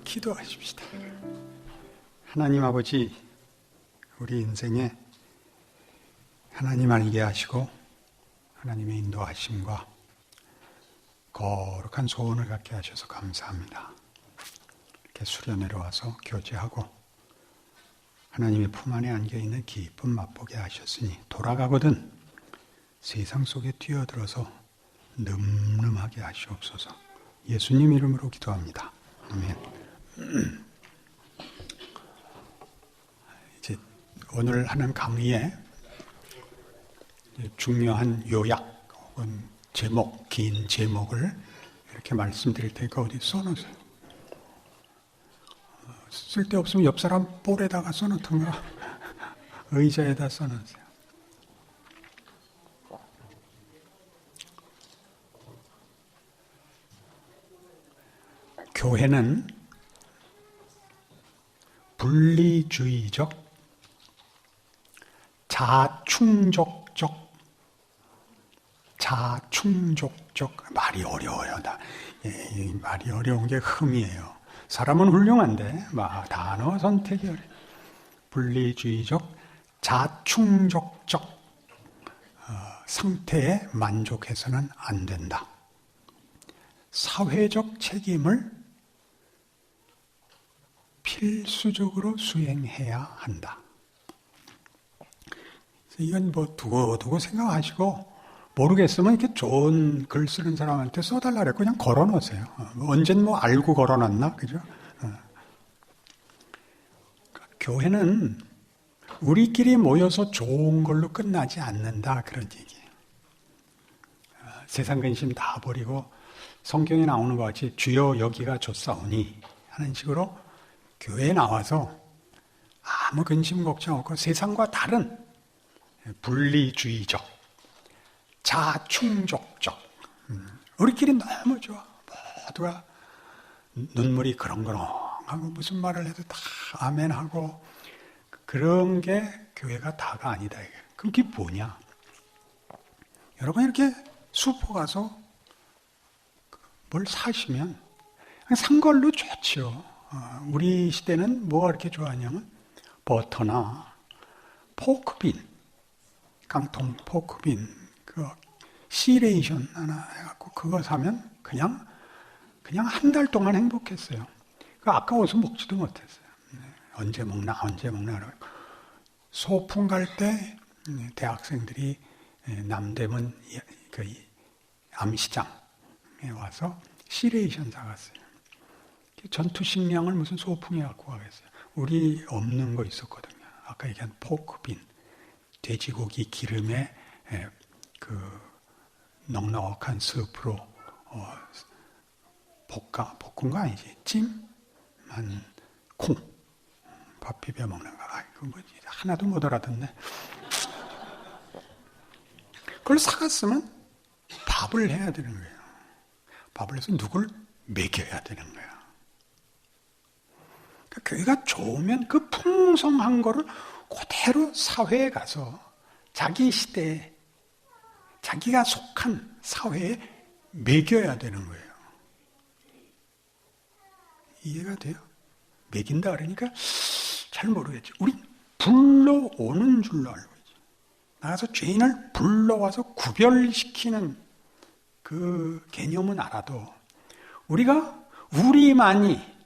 기도하십시다. 하나님 아버지, 우리 인생에 하나님 알게 하시고 하나님의 인도하심과 거룩한 소원을 갖게 하셔서 감사합니다. 이렇게 수련회로 와서 교제하고 하나님의 품 안에 안겨있는 기쁨 맛보게 하셨으니 돌아가거든 세상 속에 뛰어들어서 늠름하게 하시옵소서. 예수님 이름으로 기도합니다. 아멘. 이제 오늘 하는 강의에 중요한 요약 혹은 제목, 긴 제목을 이렇게 말씀드릴 테니까 어디 써놓으세요. 쓸데없으면 옆 사람 볼에다가 써놓던가 의자에다 써놓으세요. 교회는 분리주의적, 자충족적, 말이 어려워요. 말이 어려운 게 흠이에요. 사람은 훌륭한데 단어 선택이 어려워요. 분리주의적, 자충족적 상태에 만족해서는 안 된다. 사회적 책임을 필수적으로 수행해야 한다. 이건 두고 생각하시고 모르겠으면 이렇게 좋은 글 쓰는 사람한테 써달라 그랬고 그냥 걸어놓으세요. 언젠 알고 걸어놨나? 그죠? 교회는 우리끼리 모여서 좋은 걸로 끝나지 않는다. 그런 얘기예요. 세상 근심 다 버리고 성경에 나오는 것 같이 주여 여기가 좋사오니 하는 식으로 교회에 나와서 아무 근심 걱정 없고 세상과 다른 분리주의적, 자충족적, 우리끼리 너무 좋아. 모두가 눈물이 그렁그렁하고 무슨 말을 해도 다 아멘하고 그런 게 교회가 다가 아니다. 그게 뭐냐? 여러분 이렇게 수포 가서 뭘 사시면 산 걸로 좋죠. 우리 시대는 뭐가 그렇게 좋아하냐면 버터나 포크빈, 깡통 포크빈, 그 시레이션 하나 해갖고 그거 사면 그냥 한 달 동안 행복했어요. 아까워서 먹지도 못했어요. 언제 먹나. 소풍 갈 때 대학생들이 남대문 그 암시장에 와서 시레이션 사갔어요. 전투식량을 무슨 소풍에 갖고 가겠어요. 우리 없는 거 있었거든요. 아까 얘기한 포크빈, 돼지고기 기름에 그 넉넉한 스프로 볶은 거 아니지? 찜한 콩, 밥 비벼 먹는 거. 그거 뭐지? 하나도 못 알아듣네. 그걸 사갔으면 밥을 해야 되는 거예요. 밥을 해서 누굴 먹여야 되는 거야. 그러니까 교회가 좋으면 그 풍성한 거를 그대로 사회에 가서 자기 시대에 자기가 속한 사회에 먹여야 되는 거예요. 이해가 돼요? 먹인다 그러니까 잘 모르겠지. 우리 불러오는 줄로 알고 있지. 나가서 죄인을 불러와서 구별시키는 그 개념은 알아도 우리만이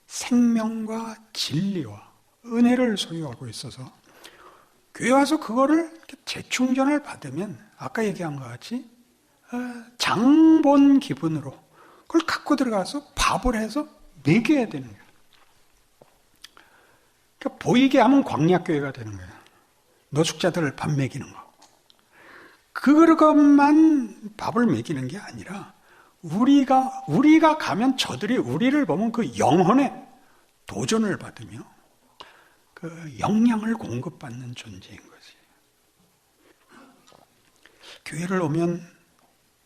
생명과 진리와 은혜를 소유하고 있어서 교회 와서 그거를 재충전을 받으면 아까 얘기한 것 같이 장본 기분으로 그걸 갖고 들어가서 밥을 해서 먹여야 되는 거예요. 그러니까 보이게 하면 광약교회가 되는 거예요. 노숙자들을 밥 먹이는 거. 그것만 밥을 먹이는 게 아니라 우리가 가면 저들이 우리를 보면 그 영혼의 도전을 받으며 그 영양을 공급받는 존재인 거지. 교회를 오면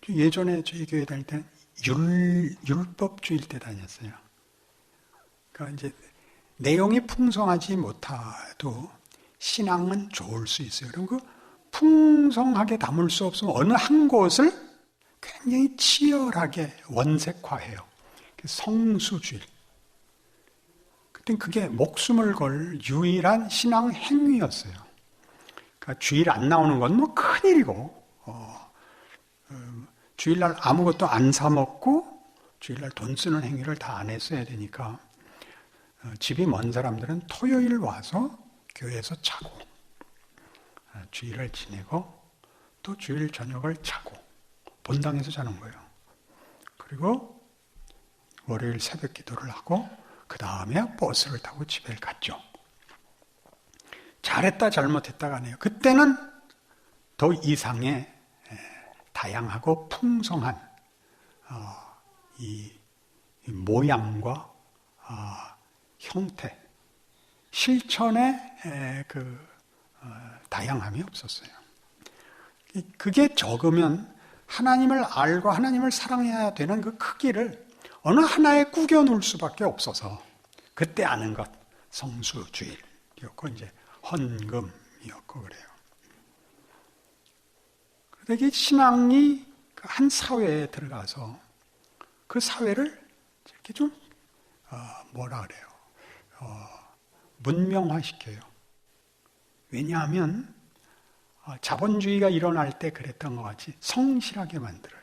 예전에 저희 교회 다닐 때는 율법주일 때 다녔어요. 그러니까 이제 내용이 풍성하지 못해도 신앙은 좋을 수 있어요. 그럼 그 풍성하게 담을 수 없으면 어느 한 곳을 굉장히 치열하게 원색화해요. 성수주일. 그때 그게 목숨을 걸 유일한 신앙 행위였어요. 그러니까 주일 안 나오는 건 뭐 큰일이고, 주일날 아무것도 안 사 먹고 주일날 돈 쓰는 행위를 다 안 했어야 되니까 집이 먼 사람들은 토요일 와서 교회에서 자고 주일을 지내고 또 주일 저녁을 자고 본당에서 자는 거예요. 그리고 월요일 새벽 기도를 하고 그 다음에 버스를 타고 집에 갔죠. 잘했다 잘못했다가 아니에요. 그때는 더 이상의 다양하고 풍성한 이 모양과 형태, 실천의 다양함이 없었어요. 그게 적으면 하나님을 알고 하나님을 사랑해야 되는 그 크기를 어느 하나에 구겨 놓을 수밖에 없어서 그때 아는 것 성수주일이었고 이제 헌금이었고 그래요. 그런데 신앙이 한 사회에 들어가서 그 사회를 이렇게 좀 뭐라 그래요? 문명화시켜요. 왜냐하면 자본주의가 일어날 때 그랬던 것 같이 성실하게 만들어요.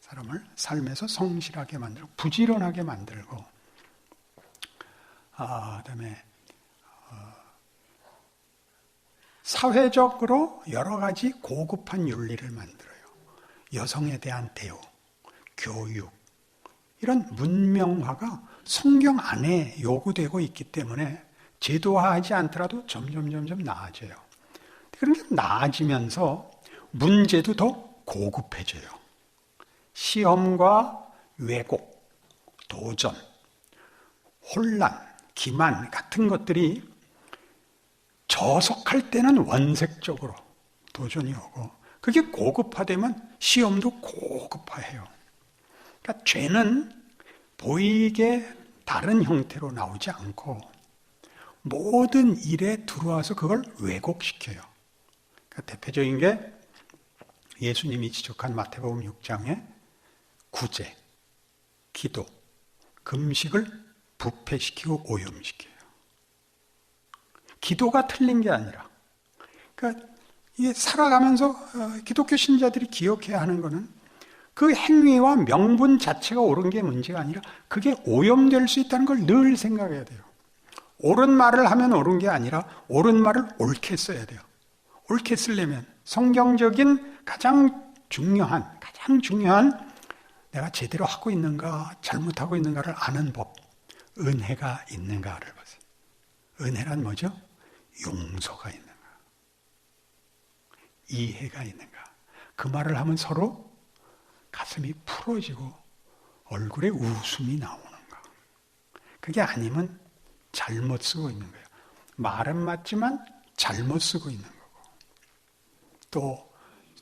사람을 삶에서 성실하게 만들고 부지런하게 만들고 그다음에 사회적으로 여러 가지 고급한 윤리를 만들어요. 여성에 대한 대우, 교육 이런 문명화가 성경 안에 요구되고 있기 때문에 제도화하지 않더라도 점점 나아져요. 그런데 나아지면서 문제도 더 고급해져요. 시험과 왜곡, 도전, 혼란, 기만 같은 것들이 저속할 때는 원색적으로 도전이 오고 그게 고급화되면 시험도 고급화해요. 그러니까 죄는 보이게 다른 형태로 나오지 않고 모든 일에 들어와서 그걸 왜곡시켜요. 그러니까 대표적인 게 예수님이 지적한 마태복음 6장의 구제, 기도, 금식을 부패시키고 오염시켜요. 기도가 틀린 게 아니라, 그러니까 이게 살아가면서 기독교 신자들이 기억해야 하는 거는 그 행위와 명분 자체가 옳은 게 문제가 아니라 그게 오염될 수 있다는 걸 늘 생각해야 돼요. 옳은 말을 하면 옳은 게 아니라 옳은 말을 옳게 써야 돼요. 옳게 쓰려면 성경적인 가장 중요한 내가 제대로 하고 있는가 잘못하고 있는가를 아는 법, 은혜가 있는가를 보세요. 은혜란 뭐죠? 용서가 있는가, 이해가 있는가. 그 말을 하면 서로 가슴이 풀어지고 얼굴에 웃음이 나오는가. 그게 아니면 잘못 쓰고 있는 거예요. 말은 맞지만 잘못 쓰고 있는 거고. 또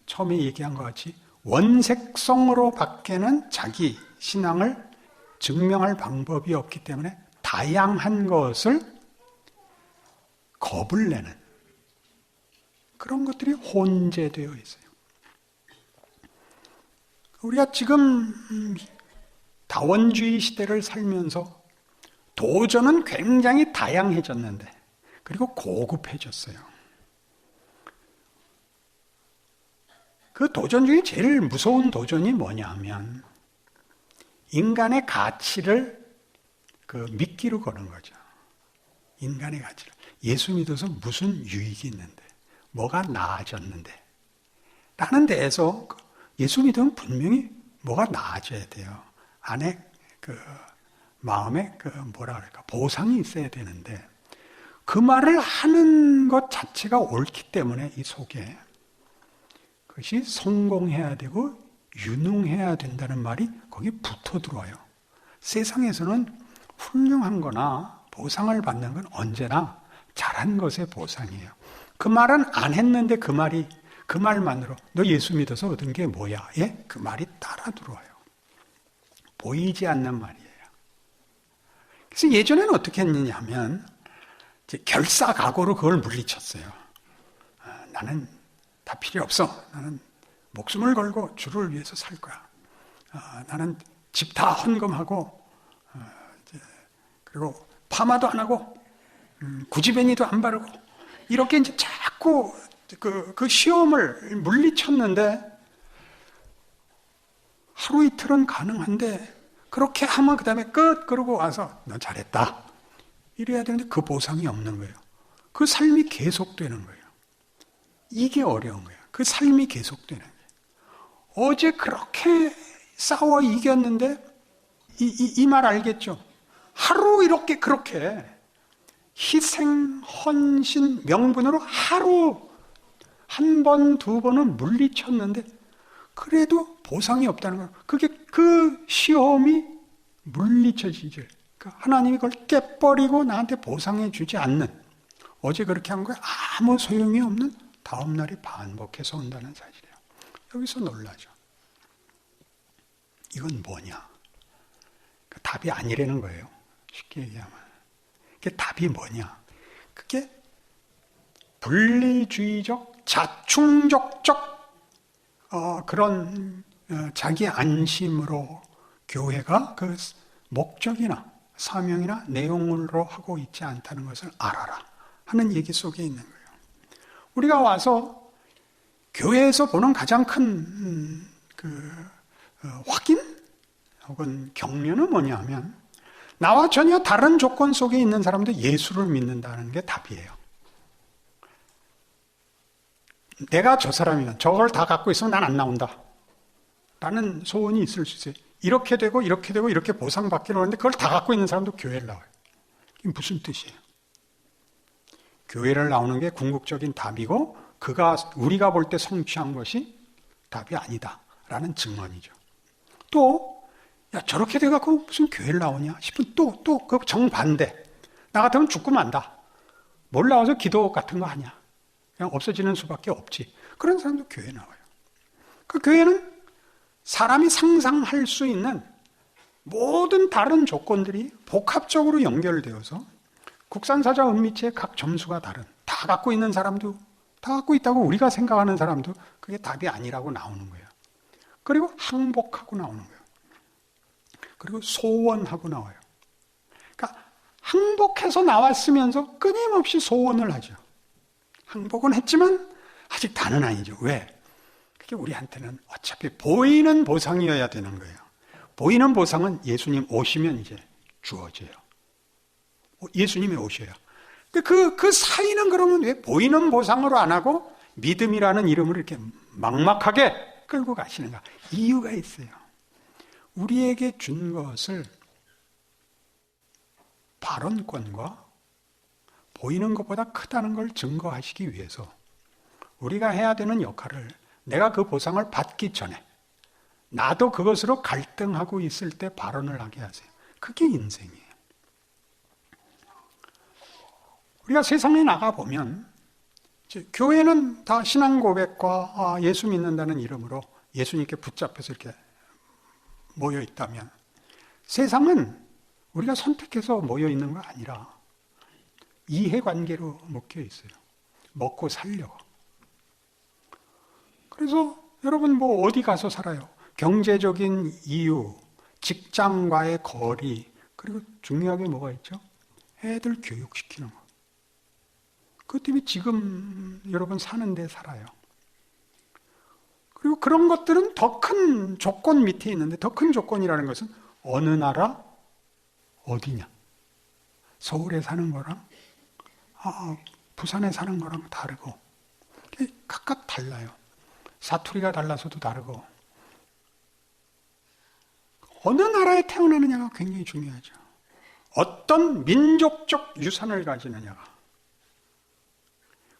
처음에 얘기한 것 같이 원색성으로 밖에는 자기 신앙을 증명할 방법이 없기 때문에 다양한 것을 겁을 내는 그런 것들이 혼재되어 있어요. 우리가 지금 다원주의 시대를 살면서 도전은 굉장히 다양해졌는데 그리고 고급해졌어요. 그 도전 중에 제일 무서운 도전이 뭐냐 하면 인간의 가치를 미끼로 거는 거죠. 인간의 가치를. 예수 믿어서 무슨 유익이 있는데, 뭐가 나아졌는데 라는 데에서 예수 믿으면 분명히 뭐가 나아져야 돼요. 안에 마음에 보상이 있어야 되는데 그 말을 하는 것 자체가 옳기 때문에 이 속에 그것이 성공해야 되고 유능해야 된다는 말이 거기 붙어 들어와요. 세상에서는 훌륭한 거나 보상을 받는 건 언제나 잘한 것의 보상이에요. 그 말은 안 했는데 그 말만으로 너 예수 믿어서 얻은 게 뭐야? 예? 그 말이 따라 들어와요. 보이지 않는 말이에요. 그래서 예전에는 어떻게 했느냐 하면 결사각오로 그걸 물리쳤어요. 나는 다 필요 없어. 나는 목숨을 걸고 주를 위해서 살 거야. 나는 집 다 헌금하고 그리고 파마도 안 하고 구지배니도 안 바르고 이렇게 이제 자꾸 그 시험을 물리쳤는데 하루 이틀은 가능한데 그렇게 하면 그 다음에 끝 그러고 와서 너 잘했다 이래야 되는데 그 보상이 없는 거예요. 그 삶이 계속되는 거예요. 이게 어려운 거예요. 그 삶이 계속되는 거예요. 어제 그렇게 싸워 이겼는데 이 말 알겠죠? 하루 이렇게 그렇게 희생, 헌신, 명분으로 하루 한 번, 두 번은 물리쳤는데 그래도 보상이 없다는 거예요. 그게 그 시험이 물리쳐지죠. 그러니까 하나님이 그걸 깨버리고 나한테 보상해 주지 않는 어제 그렇게 한 거에 아무 소용이 없는 다음 날이 반복해서 온다는 사실이에요. 여기서 놀라죠. 이건 뭐냐? 그 답이 아니라는 거예요. 쉽게 얘기하면. 그게 답이 뭐냐? 그게 분리주의적, 자충족적 그런 자기 안심으로 교회가 그 목적이나 사명이나 내용으로 하고 있지 않다는 것을 알아라 하는 얘기 속에 있는 거예요. 우리가 와서 교회에서 보는 가장 큰 확인 혹은 격려는 뭐냐 하면 나와 전혀 다른 조건 속에 있는 사람도 예수를 믿는다는 게 답이에요. 내가 저 사람이면 저걸 다 갖고 있으면 난 안 나온다 라는 소원이 있을 수 있어요. 이렇게 되고 이렇게 되고 이렇게 보상받기로 하는데 그걸 다 갖고 있는 사람도 교회를 나와요. 이게 무슨 뜻이에요? 교회를 나오는 게 궁극적인 답이고 우리가 볼 때 성취한 것이 답이 아니다 라는 증언이죠. 또 야 저렇게 돼갖고 무슨 교회를 나오냐 싶은 또 그 정반대. 나 같으면 죽고 만다. 뭘 나와서 기도 같은 거 하냐. 그냥 없어지는 수밖에 없지. 그런 사람도 교회에 나와요. 그 교회는 사람이 상상할 수 있는 모든 다른 조건들이 복합적으로 연결되어서 국산사자 은미치의 각 점수가 다른 다 갖고 있는 사람도 다 갖고 있다고 우리가 생각하는 사람도 그게 답이 아니라고 나오는 거예요. 그리고 항복하고 나오는 거예요. 그리고 소원하고 나와요. 그러니까 항복해서 나왔으면서 끊임없이 소원을 하죠. 항복은 했지만 아직 다는 아니죠. 왜? 그게 우리한테는 어차피 보이는 보상이어야 되는 거예요. 보이는 보상은 예수님 오시면 이제 주어져요. 예수님이 오셔야. 근데 그 사이는 그러면 왜 보이는 보상으로 안 하고 믿음이라는 이름으로 이렇게 막막하게 끌고 가시는가? 이유가 있어요. 우리에게 준 것을 발언권과 보이는 것보다 크다는 걸 증거하시기 위해서 우리가 해야 되는 역할을 내가 그 보상을 받기 전에 나도 그것으로 갈등하고 있을 때 발언을 하게 하세요. 그게 인생이에요. 우리가 세상에 나가보면 교회는 다 신앙 고백과 예수 믿는다는 이름으로 예수님께 붙잡혀서 이렇게 모여 있다면 세상은 우리가 선택해서 모여 있는 거 아니라 이해관계로 묶여 있어요. 먹고 살려고. 그래서 여러분 뭐 어디 가서 살아요? 경제적인 이유, 직장과의 거리, 그리고 중요하게 뭐가 있죠? 애들 교육시키는 거. 그것 때문에 지금 여러분 사는 데 살아요. 그리고 그런 것들은 더 큰 조건 밑에 있는데 더 큰 조건이라는 것은 어느 나라, 어디냐. 서울에 사는 거랑 부산에 사는 거랑 다르고 각각 달라요. 사투리가 달라서도 다르고 어느 나라에 태어나느냐가 굉장히 중요하죠. 어떤 민족적 유산을 가지느냐가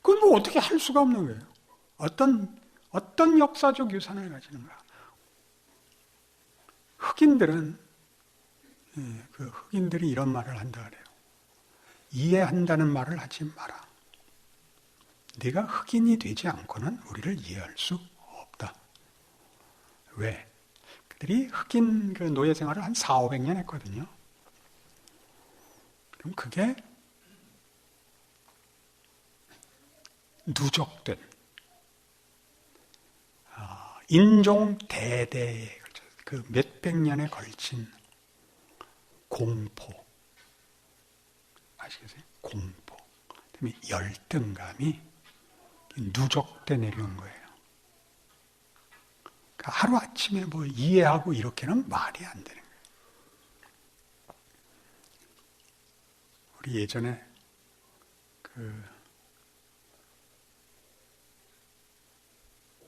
그건 뭐 어떻게 할 수가 없는 거예요. 어떤 역사적 유산을 가지는가. 흑인들은 그 흑인들이 이런 말을 한다 그래요. 이해한다는 말을 하지 마라. 네가 흑인이 되지 않고는 우리를 이해할 수 없다. 왜? 그들이 흑인 그 노예 생활을 한 400~500년 했거든요. 그럼 그게 누적된 인종 대대에 걸쳐 그 몇백 년에 걸친 공포, 아시겠어요? 공포, 그다음에 열등감이 누적돼 내려온 거예요. 그러니까 하루아침에 뭐 이해하고 이렇게는 말이 안 되는 거예요. 우리 예전에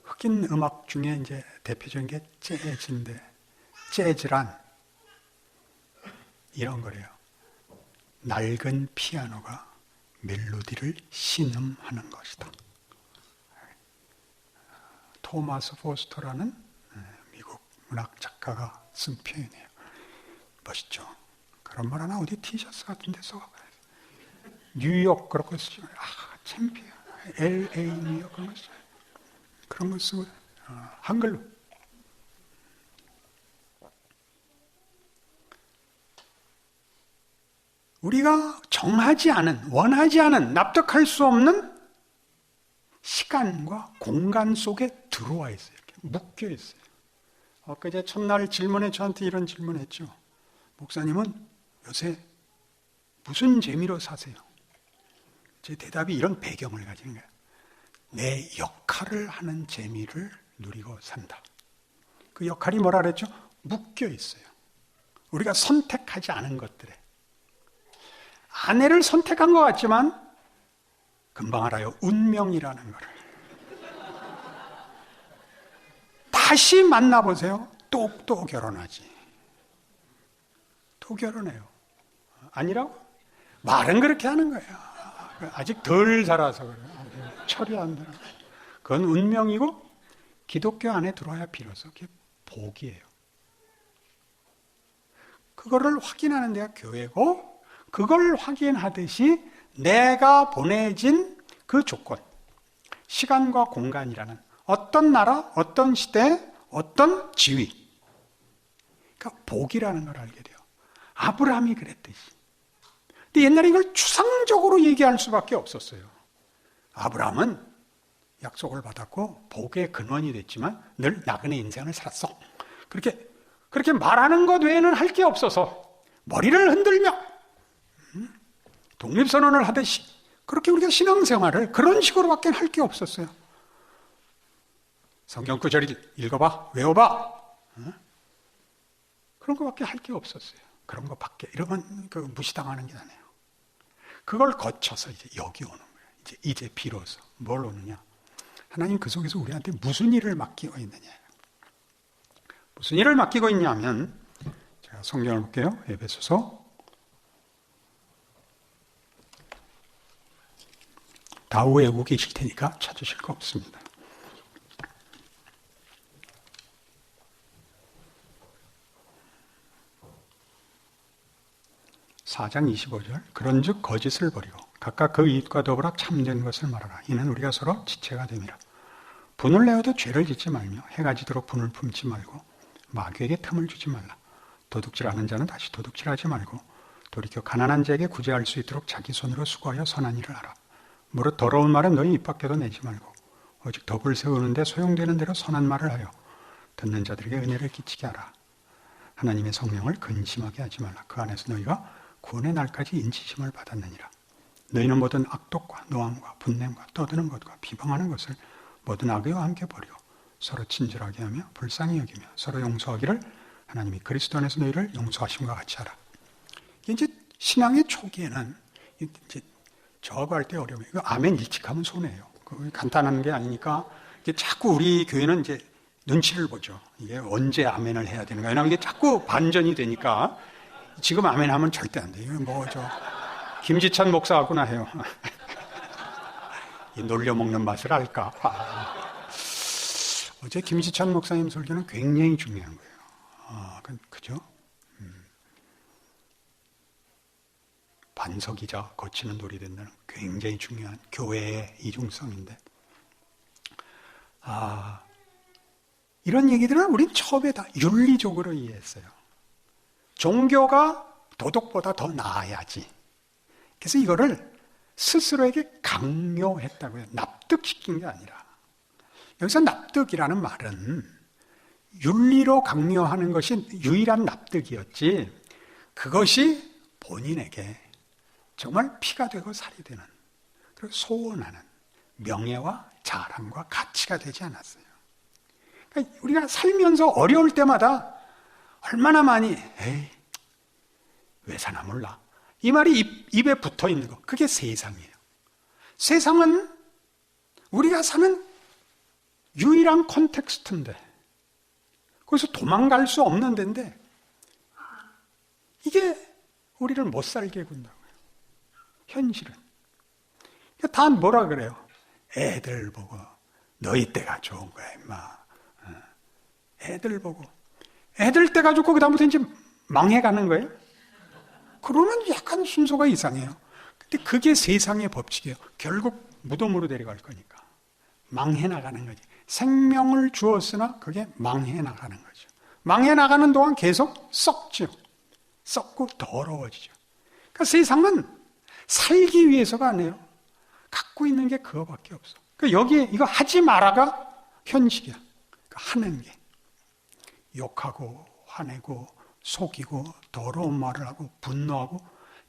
흑인 음악 중에 이제 대표적인 게 재즈인데, 재즈란 이런 거래요. 낡은 피아노가 멜로디를 신음하는 것이다. 토마스 포스터라는 미국 문학 작가가 쓴 표현이에요. 멋있죠? 그런 말 하나 어디 티셔츠 같은 데 써봐요. 뉴욕 그런 거 쓰죠. 챔피언. LA 뉴욕 그런 거 써요. 그런 거 쓰고 한글로. 우리가 정하지 않은, 원하지 않은, 납득할 수 없는 시간과 공간 속에 들어와 있어요. 이렇게 묶여 있어요. 그제 첫날 질문에 저한테 이런 질문했죠. 목사님은 요새 무슨 재미로 사세요? 제 대답이 이런 배경을 가지는 거예요. 내 역할을 하는 재미를 누리고 산다. 그 역할이 뭐라 그랬죠? 묶여 있어요. 우리가 선택하지 않은 것들에. 아내를 선택한 것 같지만 금방 알아요. 운명이라는 거를. 다시 만나보세요. 또 결혼하지. 또 결혼해요. 아니라고? 말은 그렇게 하는 거예요. 아직 덜 살아서 그래요. 철이 안 들어. 그건 운명이고 기독교 안에 들어와야 비로소 그게 복이에요. 그거를 확인하는 데가 교회고, 그걸 확인하듯이 내가 보내진 그 조건, 시간과 공간이라는 어떤 나라, 어떤 시대, 어떤 지위, 그러니까 복이라는 걸 알게 돼요. 아브라함이 그랬듯이. 근데 옛날에 이걸 추상적으로 얘기할 수밖에 없었어요. 아브라함은 약속을 받았고 복의 근원이 됐지만 늘 나그네 인생을 살았어. 그렇게 말하는 것 외에는 할 게 없어서 머리를 흔들며 독립선언을 하듯이 그렇게 우리가 신앙생활을 그런 식으로밖에 할 게 없었어요. 성경 구절을 읽어봐, 외워봐. 그런 것밖에 할 게 없었어요. 그런 것밖에. 이러면 무시당하는 게 아니에요. 그걸 거쳐서 이제 여기 오는 거예요. 이제 비로소 뭘 오느냐? 하나님 그 속에서 우리한테 무슨 일을 맡기고 있느냐? 무슨 일을 맡기고 있냐면, 제가 성경을 볼게요. 에베소서. 다 외우고 계실 테니까 찾으실 거 없습니다. (4장 25절) 그런즉 거짓을 버리고 각각 그 이웃과 더불어 참된 것을 말하라. 이는 우리가 서로 지체가 됨이라. 분을 내어도 죄를 짓지 말며 해가 지도록 분을 품지 말고 마귀에게 틈을 주지 말라. 도둑질하는 자는 다시 도둑질하지 말고 돌이켜 가난한 자에게 구제할 수 있도록 자기 손으로 수고하여 선한 일을 하라. 무릇 더러운 말은 너희 입 밖에도 내지 말고 오직 덕을 세우는데 소용되는 대로 선한 말을 하여 듣는 자들에게 은혜를 끼치게 하라. 하나님의 성령을 근심하게 하지 말라. 그 안에서 너희가 구원의 날까지 인치심을 받았느니라. 너희는 모든 악독과 노함과 분냄과 떠드는 것과 비방하는 것을 모든 악의와 함께 버리고 서로 친절하게 하며 불쌍히 여기며 서로 용서하기를 하나님이 그리스도 안에서 너희를 용서하심과 같이 하라. 이제 신앙의 초기에는 이제 저하고 할 때 어려워요. 이거 아멘 일찍하면 손해예요. 간단한 게 아니니까 이제 자꾸 우리 교회는 이제 눈치를 보죠. 이게 언제 아멘을 해야 되는가. 왜냐하면 이게 자꾸 반전이 되니까 지금 아멘 하면 절대 안 돼요. 김지찬 목사하구나 해요. 이 놀려먹는 맛을 알까? 어제 김지찬 목사님 설교는 굉장히 중요한 거예요. 그죠? 반석이자 거치는 돌이 된다는 굉장히 중요한 교회의 이중성인데, 이런 얘기들은 우린 처음에 다 윤리적으로 이해했어요. 종교가 도덕보다 더 나아야지. 그래서 이거를 스스로에게 강요했다고요. 납득시킨 게 아니라. 여기서 납득이라는 말은 윤리로 강요하는 것이 유일한 납득이었지, 그것이 본인에게 정말 피가 되고 살이 되는, 그리고 소원하는 명예와 자랑과 가치가 되지 않았어요. 그러니까 우리가 살면서 어려울 때마다 얼마나 많이 에이 왜 사나 몰라 이 말이 입에 붙어 있는 거, 그게 세상이에요. 세상은 우리가 사는 유일한 콘텍스트인데, 거기서 도망갈 수 없는 데인데 이게 우리를 못 살게 군다고요. 현실은. 다 뭐라 그래요? 애들 보고 너희 때가 좋은 거야 임마. 애들 보고, 애들 때가 좋고 그 다음부터 이제 망해가는 거예요. 그러면 약간 순서가 이상해요. 근데 그게 세상의 법칙이에요. 결국 무덤으로 데려갈 거니까 망해 나가는 거지. 생명을 주었으나 그게 망해 나가는 거죠. 망해 나가는 동안 계속 썩죠. 썩고 더러워지죠. 그러니까 세상은 살기 위해서가 아니에요. 갖고 있는 게 그거밖에 없어. 그러니까 여기에 이거 하지 마라가 현실이야. 그러니까 하는 게 욕하고 화내고 속이고 더러운 말을 하고 분노하고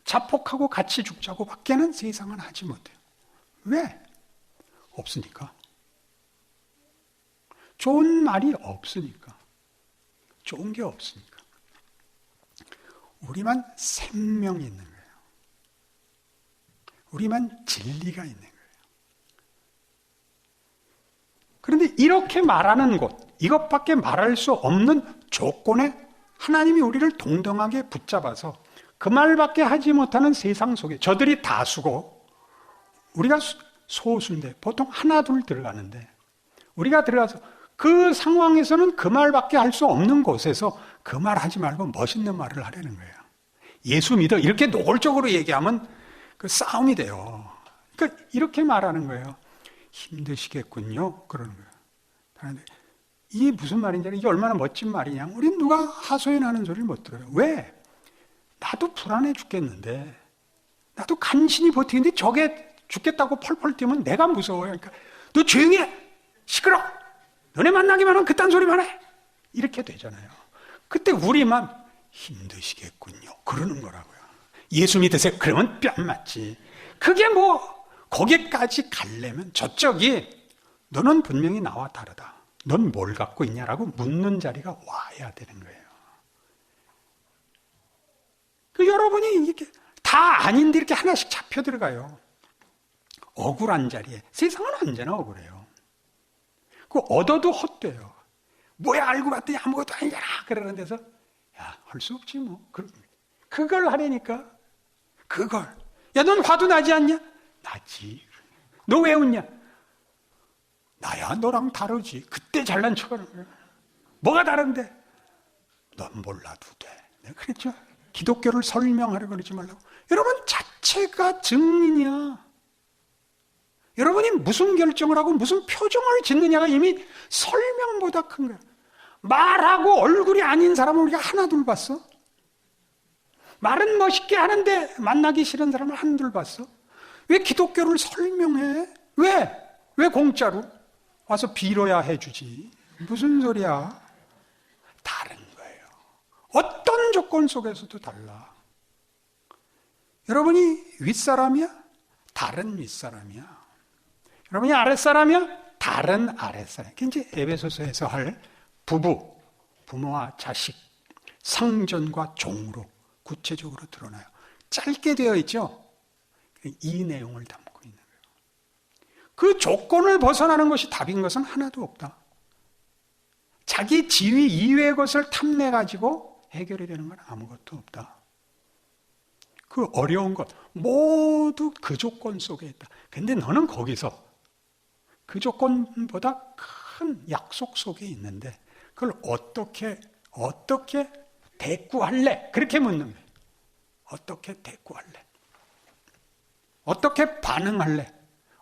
자폭하고 같이 죽자고 밖에는 세상은 하지 못해요. 왜? 없으니까. 좋은 말이 없으니까. 좋은 게 없으니까. 우리만 생명이 있는 거예요. 우리만 진리가 있는 거예요. 그런데 이렇게 말하는 곳, 이것밖에 말할 수 없는 조건에 하나님이 우리를 동등하게 붙잡아서 그 말밖에 하지 못하는 세상 속에, 저들이 다수고 우리가 소수인데 보통 하나 둘 들어가는데, 우리가 들어가서 그 상황에서는 그 말밖에 할 수 없는 곳에서 그 말 하지 말고 멋있는 말을 하려는 거예요. 예수 믿어 이렇게 노골적으로 얘기하면 그 싸움이 돼요. 그러니까 이렇게 말하는 거예요. 힘드시겠군요. 그러는 거예요. 이게 무슨 말인지, 이게 얼마나 멋진 말이냐. 우린 누가 하소연하는 소리를 못 들어요. 왜? 나도 불안해 죽겠는데, 나도 간신히 버티는데 저게 죽겠다고 펄펄 뛰면 내가 무서워요. 그러니까 너 조용히 해! 시끄러! 너네 만나기만 하면 그딴 소리만 해! 이렇게 되잖아요. 그때 우리만 힘드시겠군요. 그러는 거라고요. 예수 믿으세요. 그러면 뺨 맞지. 그게 뭐 거기까지 가려면 저쪽이 너는 분명히 나와 다르다. 넌 뭘 갖고 있냐라고 묻는 자리가 와야 되는 거예요. 그 여러분이 이렇게 다 아닌데 이렇게 하나씩 잡혀 들어가요. 억울한 자리에. 세상은 언제나 억울해요. 그 얻어도 헛돼요. 뭐야 알고 봤더니 아무것도 아니잖아. 그러는 데서 야, 할 수 없지 뭐. 그걸 하려니까 그걸. 야, 넌 화도 나지 않냐? 나지. 너 왜 웃냐? 나야 너랑 다르지. 그때 잘난 척하는 거야. 뭐가 다른데? 넌 몰라도 돼. 내가 그랬죠. 기독교를 설명하려고 그러지 말라고. 여러분 자체가 증인이야. 여러분이 무슨 결정을 하고 무슨 표정을 짓느냐가 이미 설명보다 큰 거야. 말하고 얼굴이 아닌 사람을 우리가 하나 둘 봤어? 말은 멋있게 하는데 만나기 싫은 사람을 하나 둘 봤어? 왜 기독교를 설명해? 왜? 왜 공짜로? 와서 빌어야 해주지. 무슨 소리야? 다른 거예요. 어떤 조건 속에서도 달라. 여러분이 윗사람이야? 다른 윗사람이야. 여러분이 아랫사람이야? 다른 아랫사람. 그게 이제 에베소서에서 할 부부, 부모와 자식, 상전과 종으로 구체적으로 드러나요. 짧게 되어 있죠? 이 내용을 담고 있는 거예요. 그 조건을 벗어나는 것이 답인 것은 하나도 없다. 자기 지위 이외의 것을 탐내가지고 해결이 되는 건 아무것도 없다. 그 어려운 것 모두 그 조건 속에 있다. 근데 너는 거기서 그 조건보다 큰 약속 속에 있는데 그걸 어떻게 대꾸할래? 그렇게 묻는 거예요. 어떻게 대꾸할래? 어떻게 반응할래?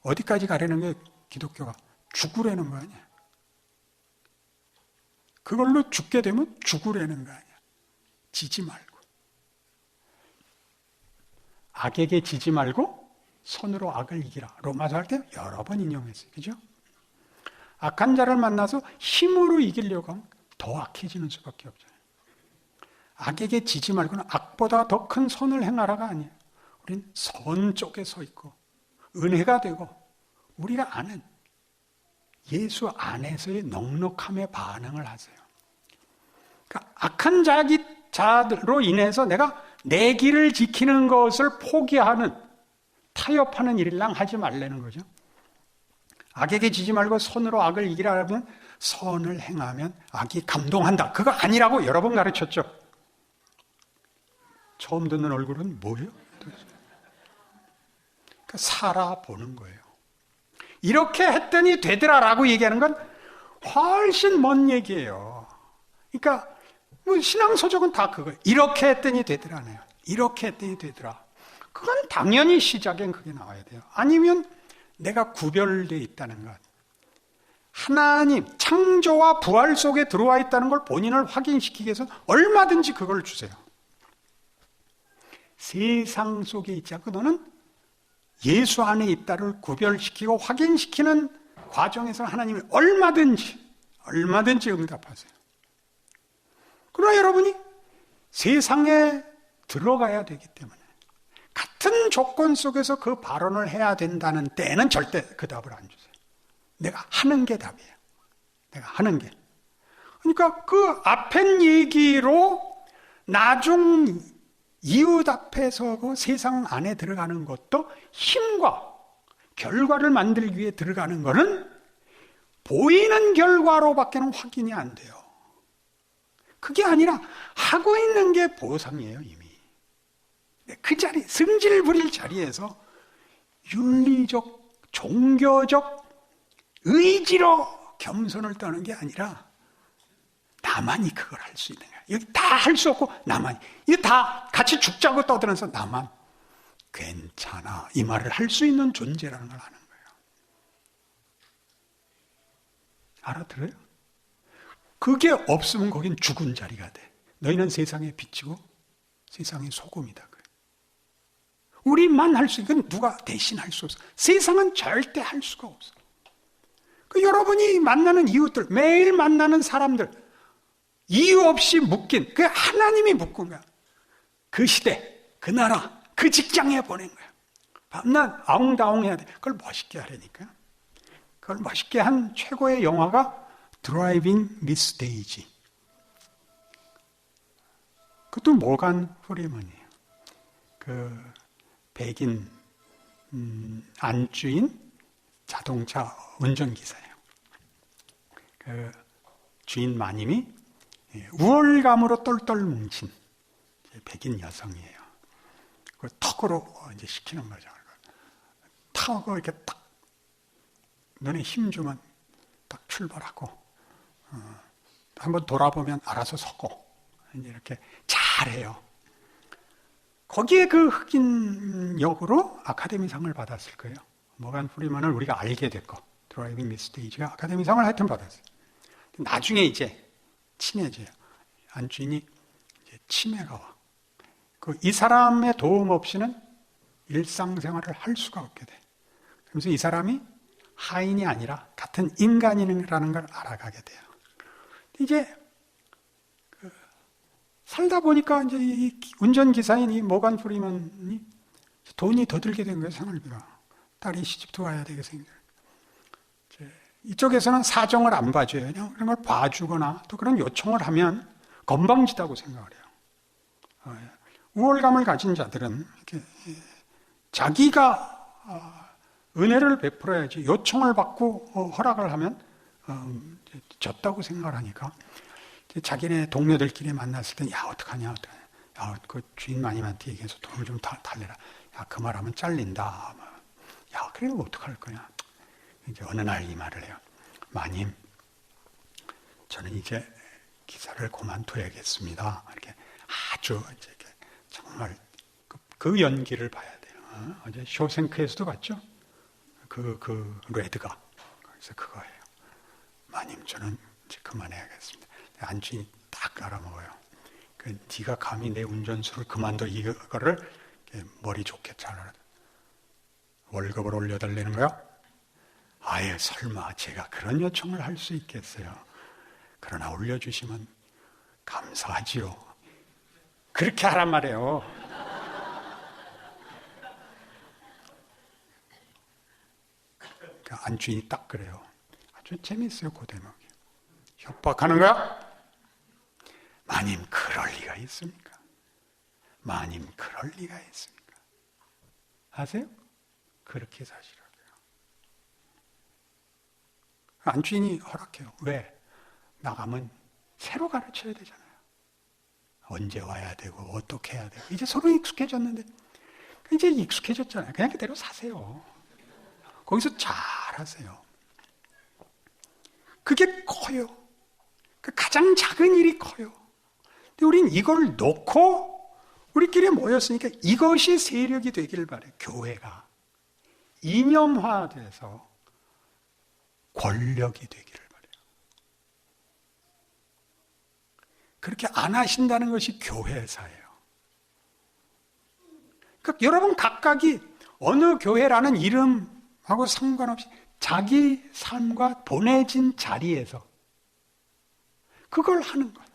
어디까지 가려는 게 기독교가 죽으려는 거 아니야? 그걸로 죽게 되면 죽으려는 거 아니야? 지지 말고. 악에게 지지 말고 선으로 악을 이기라. 로마서 할 때 여러 번 인용했어요. 그죠? 악한 자를 만나서 힘으로 이기려고 하면 더 악해지는 수밖에 없잖아요. 악에게 지지 말고는 악보다 더 큰 선을 행하라가 아니에요. 우린 선 쪽에 서 있고 은혜가 되고 우리가 아는 예수 안에서의 넉넉함에 반응을 하세요. 그러니까 악한 자들로 인해서 내가 내 길을 지키는 것을 포기하는, 타협하는 일이랑 하지 말라는 거죠. 악에게 지지 말고 선으로 악을 이기라면 선을 행하면 악이 감동한다. 그거 아니라고 여러 번 가르쳤죠. 처음 듣는 얼굴은 뭐예요? 그러니까 살아보는 거예요. 이렇게 했더니 되더라라고 얘기하는 건 훨씬 먼 얘기예요. 그러니까 뭐 신앙서적은 다 그거예요. 이렇게 했더니 되더라네요. 이렇게 했더니 되더라. 그건 당연히 시작엔 그게 나와야 돼요. 아니면 내가 구별되어 있다는 것, 하나님 창조와 부활 속에 들어와 있다는 걸 본인을 확인시키기 위해서 얼마든지 그걸 주세요. 세상 속에 있지 않고 너는 예수 안에 있다를 구별시키고 확인시키는 과정에서 하나님이 얼마든지 응답하세요. 그러나 여러분이 세상에 들어가야 되기 때문에 같은 조건 속에서 그 발언을 해야 된다는 때에는 절대 그 답을 안 주세요. 내가 하는 게 답이에요. 내가 하는 게. 그러니까 그 앞엔 얘기로 나중 이웃 앞에 서고 세상 안에 들어가는 것도 힘과 결과를 만들기 위해 들어가는 것은 보이는 결과로밖에는 확인이 안 돼요. 그게 아니라 하고 있는 게 보상이에요, 이미. 그 자리, 승질 부릴 자리에서 윤리적, 종교적 의지로 겸손을 떠는 게 아니라 나만이 그걸 할 수 있는 거야. 여기 다 할 수 없고 나만이. 이거 다 같이 죽자고 떠들면서 나만 괜찮아. 이 말을 할 수 있는 존재라는 걸 아는 거예요. 알아들어요? 그게 없으면 거긴 죽은 자리가 돼. 너희는 세상의 빛이고 세상의 소금이다. 우리만 할 수 있는 건 누가 대신할 수 없어. 세상은 절대 할 수가 없어. 그 여러분이 만나는 이웃들, 매일 만나는 사람들, 이유 없이 묶인, 그 하나님이 묶은 거야. 그 시대, 그 나라, 그 직장에 보낸 거야. 밤낮 아웅다웅 해야 돼. 그걸 멋있게 하려니까. 그걸 멋있게 한 최고의 영화가 드라이빙 미스 데이지. 그것도 모간 프리먼이에요. 그 백인 안주인 자동차 운전기사예요. 그 주인 마님이 우월감으로 똘똘 뭉친 백인 여성이에요. 그 턱으로 이제 시키는 거죠. 타고 이렇게 딱 눈에 힘 주면 딱 출발하고 한번 돌아보면 알아서 서고 이제 이렇게 잘해요. 거기에 그 흑인 역으로 아카데미상을 받았을 거예요. 모간 프리먼을 우리가 알게 됐고 드라이빙 미스 데이지가 아카데미상을 하여튼 받았어요. 나중에 이제 친해져요. 안주인이 이제 치매가 와. 이 사람의 도움 없이는 일상생활을 할 수가 없게 돼. 그래서 이 사람이 하인이 아니라 같은 인간이라는 걸 알아가게 돼요. 이제 살다 보니까 이제 이 운전기사인 이 모간 프리먼이 돈이 더 들게 된 거예요, 생활비가. 딸이 시집도 가야 되게 생겨요. 이쪽에서는 사정을 안 봐줘요. 그냥 그런 걸 봐주거나 또 그런 요청을 하면 건방지다고 생각을 해요. 우월감을 가진 자들은 이렇게 자기가 은혜를 베풀어야지 요청을 받고 허락을 하면 졌다고 생각을 하니까 자기네 동료들끼리 만났을 때 야 어떡하냐 야 그 주인 마님한테 얘기해서 돈을 좀 달래라. 야 그 말하면 잘린다. 야 그래 어떡할 거냐. 이제 어느 날 이 말을 해요. 마님, 저는 이제 기사를 그만둬야겠습니다. 이렇게 아주 이제 정말 그 연기를 봐야 돼요. 어제 쇼생크에서도 봤죠? 그 레드가 그래서 그거예요. 마님, 저는 이제 그만해야겠습니다. 안주인이 딱 알아먹어요. 네가 감히 내 운전수를 그만둬 이거를 머리 좋게 잘 알아. 월급을 올려달라는 거야? 아예 설마 제가 그런 요청을 할 수 있겠어요. 그러나 올려주시면 감사하지요. 그렇게 하란 말이에요. 안주인이 딱 그래요. 아주 재밌어요, 그 대목이. 협박하는 거야? 마님, 그럴 리가 있습니까? 마님, 그럴 리가 있습니까? 아세요? 그렇게 사시라고요. 안주인이 허락해요. 왜? 나가면 새로 가르쳐야 되잖아요. 언제 와야 되고 어떻게 해야 되고 이제 서로 익숙해졌는데 이제 익숙해졌잖아요. 그냥 그대로 사세요. 거기서 잘 하세요. 그게 커요. 그 가장 작은 일이 커요. 근데 우린 이걸 놓고 우리끼리 모였으니까 이것이 세력이 되기를 바래요. 교회가 이념화돼서 권력이 되기를 바래요. 그렇게 안 하신다는 것이 교회사예요. 그러니까 여러분 각각이 어느 교회라는 이름하고 상관없이 자기 삶과 보내진 자리에서 그걸 하는 거예요.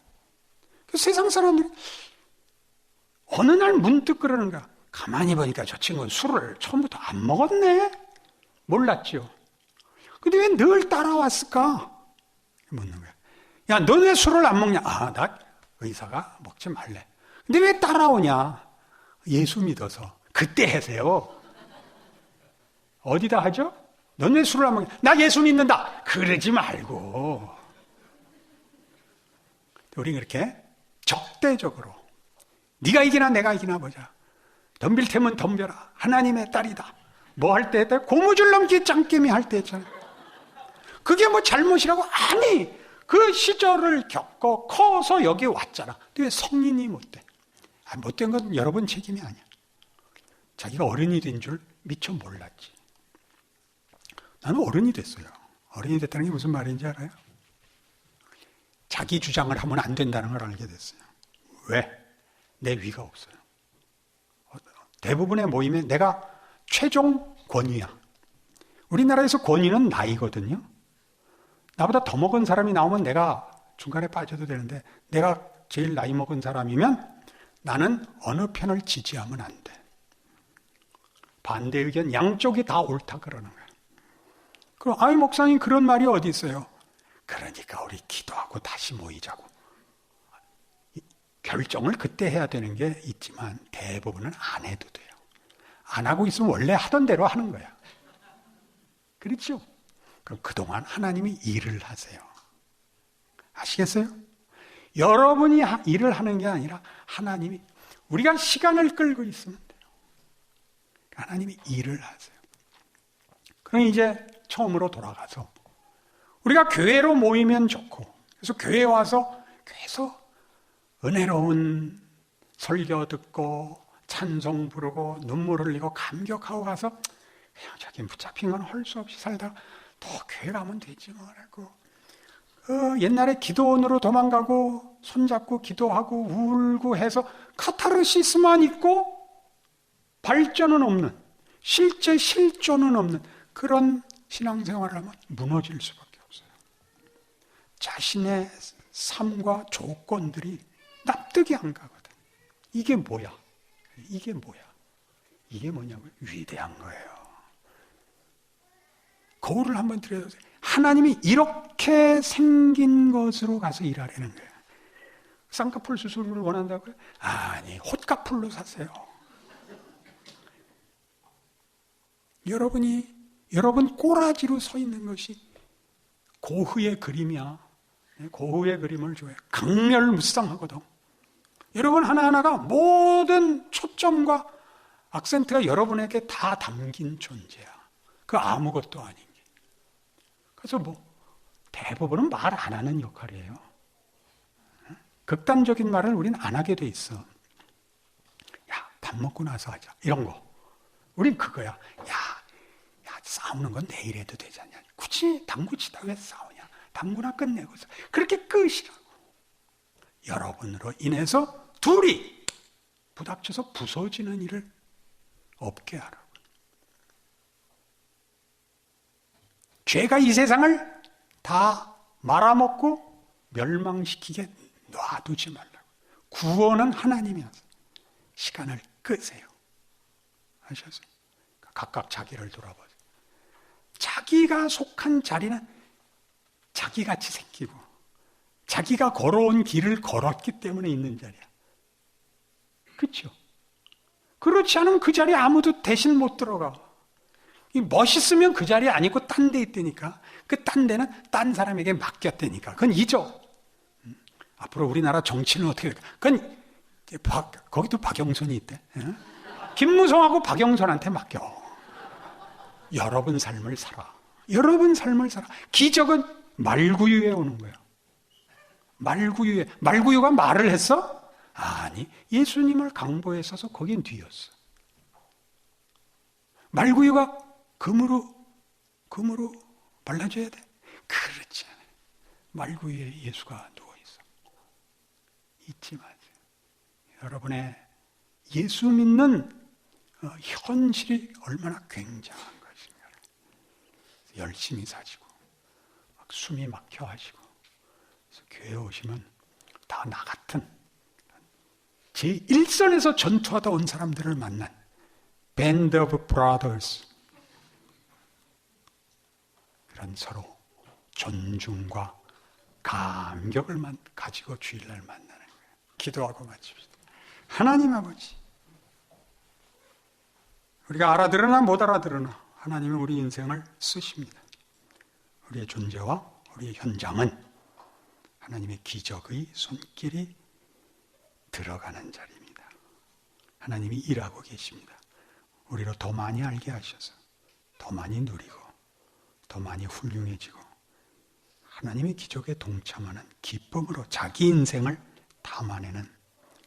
세상 사람들이 어느 날 문득 그러는가. 가만히 보니까 저 친구는 술을 처음부터 안 먹었네? 몰랐죠. 근데 왜 늘 따라왔을까? 묻는 거야. 야, 너 왜 술을 안 먹냐? 아, 나 의사가 먹지 말래. 근데 왜 따라오냐? 예수 믿어서. 그때 하세요. 어디다 하죠? 넌 왜 술을 안 먹냐? 나 예수 믿는다. 그러지 말고. 우리 그렇게 적대적으로 네가 이기나 내가 이기나 보자. 덤빌 테면 덤벼라. 하나님의 딸이다. 뭐 할 때 했다? 고무줄 넘기 짱깨미 할 때 했잖아요. 그게 뭐 잘못이라고? 아니, 그 시절을 겪고 커서 여기 왔잖아. 근데 왜 성인이 못돼? 못된 건 여러분 책임이 아니야. 자기가 어른이 된 줄 미처 몰랐지. 나는 어른이 됐어요. 어른이 됐다는 게 무슨 말인지 알아요? 자기 주장을 하면 안 된다는 걸 알게 됐어요. 왜? 내 위가 없어요. 대부분의 모임에 내가 최종 권위야. 우리나라에서 권위는 나이거든요. 나보다 더 먹은 사람이 나오면 내가 중간에 빠져도 되는데 내가 제일 나이 먹은 사람이면 나는 어느 편을 지지하면 안 돼. 반대 의견 양쪽이 다 옳다 그러는 거야. 그럼 아이 목사님 그런 말이 어디 있어요? 그러니까 우리 기도하고 다시 모이자고. 결정을 그때 해야 되는 게 있지만 대부분은 안 해도 돼요. 안 하고 있으면 원래 하던 대로 하는 거야. 그렇죠? 그럼 그동안 하나님이 일을 하세요. 아시겠어요? 여러분이 일을 하는 게 아니라 하나님이, 우리가 시간을 끌고 있으면 돼요. 하나님이 일을 하세요. 그럼 이제 처음으로 돌아가서 우리가 교회로 모이면 좋고, 그래서 교회에 와서 계속 은혜로운 설교 듣고 찬송 부르고 눈물 흘리고 감격하고 가서 그냥 자기 붙잡힌 건 할 수 없이 살다가 또 교회 가면 되지 뭐라고. 옛날에 기도원으로 도망가고 손잡고 기도하고 울고 해서 카타르시스만 있고 발전은 없는, 실제 실존은 없는 그런 신앙생활을 하면 무너질 수밖에 없어요. 자신의 삶과 조건들이 납득이 안 가거든. 이게 뭐야? 이게 뭐야? 이게 뭐냐고요? 위대한 거예요. 거울을 한번 들여다보세요. 하나님이 이렇게 생긴 것으로 가서 일하려는 거예요. 쌍꺼풀 수술을 원한다고요? 아니, 홑가풀로 사세요. 여러분 꼬라지로 서 있는 것이 고흐의 그림이야. 고흐의 그림을 좋아해요. 강렬무쌍하거든. 여러분 하나하나가 모든 초점과 악센트가 여러분에게 다 담긴 존재야. 그 아무것도 아닌 게. 그래서 대부분은 말 안 하는 역할이에요. 극단적인 말을 우리는 안 하게 돼 있어. 야, 밥 먹고 나서 하자. 이런 거. 우린 그거야. 야, 싸우는 건 내일 해도 되잖냐. 굳이 당구 치다 왜 싸우냐. 당구나 끝내고서. 그렇게 끝이라고. 여러분으로 인해서 둘이 부닥쳐서 부서지는 일을 없게 하라고. 죄가 이 세상을 다 말아먹고 멸망시키게 놔두지 말라고. 구원은 하나님이 하세요. 시간을 끄세요. 아셨어요? 각각 자기를 돌아보세요. 자기가 속한 자리는 자기같이 생기고 자기가 걸어온 길을 걸었기 때문에 있는 자리야. 그렇죠? 그렇지 않으면 그 자리에 아무도 대신 못 들어가. 멋있으면 그 자리에 아니고 딴 데 있다니까. 그 딴 데는 딴 사람에게 맡겼다니까. 그건 잊어. 앞으로 우리나라 정치는 어떻게 될까? 그건 거기도 박영선이 있대. 김무성하고 박영선한테 맡겨. 여러분 삶을 살아. 여러분 삶을 살아. 기적은 말구유에 오는 거예요. 말구유에. 말구유가 말을 했어? 아니, 예수님을 강보에 서서 거긴 뒤였어. 말구유가 금으로 발라줘야 돼? 그렇지 않아요. 말구유에 예수가 누워있어. 잊지 마세요. 여러분의 예수 믿는 현실이 얼마나 굉장한 것인가. 열심히 사시고 막 숨이 막혀 하시고 교회에 오시면 다 나 같은 제1선에서 전투하다 온 사람들을 만난 Band of Brothers, 그런 서로 존중과 감격을 가지고 주일날 만나는 거예요. 기도하고 마칩시다. 하나님 아버지, 우리가 알아들으나 못 알아들으나 하나님은 우리 인생을 쓰십니다. 우리의 존재와 우리의 현장은 하나님의 기적의 손길이 들어가는 자리입니다. 하나님이 일하고 계십니다. 우리로 더 많이 알게 하셔서 더 많이 누리고 더 많이 훌륭해지고 하나님의 기적에 동참하는 기쁨으로 자기 인생을 담아내는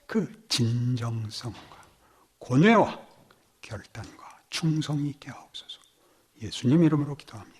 그 진정성과 고뇌와 결단과 충성이 있게 하옵소서. 예수님 이름으로 기도합니다.